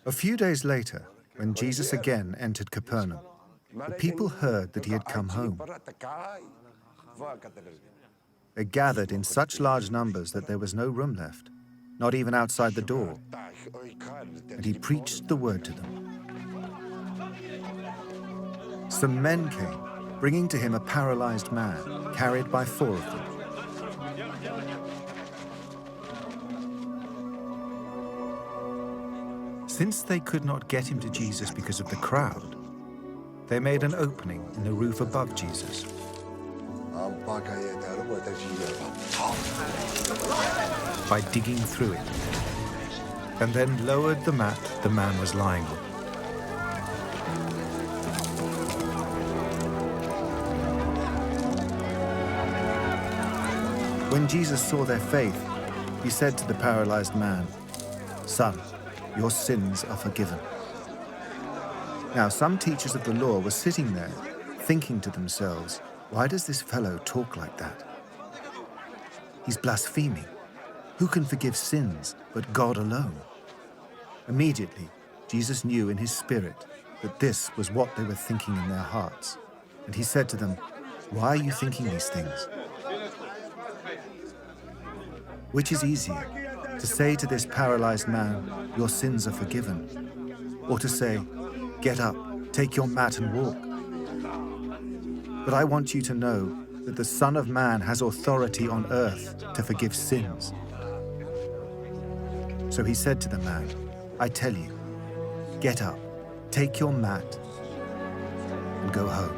A few days later, when Jesus again entered Capernaum, the people heard that he had come home. They gathered in such large numbers that there was no room left, not even outside the door, and he preached the word to them. Some men came, bringing to him a paralyzed man, carried by 4 of them. Since they could not get him to Jesus because of the crowd, they made an opening in the roof above Jesus. By digging through it, and then lowered the mat the man was lying on. When Jesus saw their faith, he said to the paralyzed man, "Son, your sins are forgiven." Now, some teachers of the law were sitting there, thinking to themselves, "Why does this fellow talk like that? He's blaspheming. Who can forgive sins but God alone?" Immediately, Jesus knew in his spirit that this was what they were thinking in their hearts. And he said to them, "Why are you thinking these things? Which is easier, to say to this paralyzed man, 'Your sins are forgiven,' or to say, 'Get up, take your mat and walk'? But I want you to know that the Son of Man has authority on earth to forgive sins." So he said to the man, "I tell you, get up, take your mat, and go home."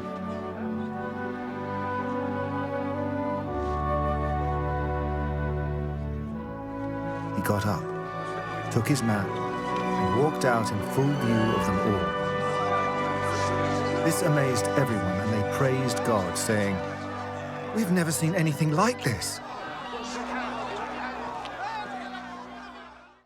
He got up, took his mat, and walked out in full view of them all. This amazed everyone, and they praised God, saying, "We've never seen anything like this."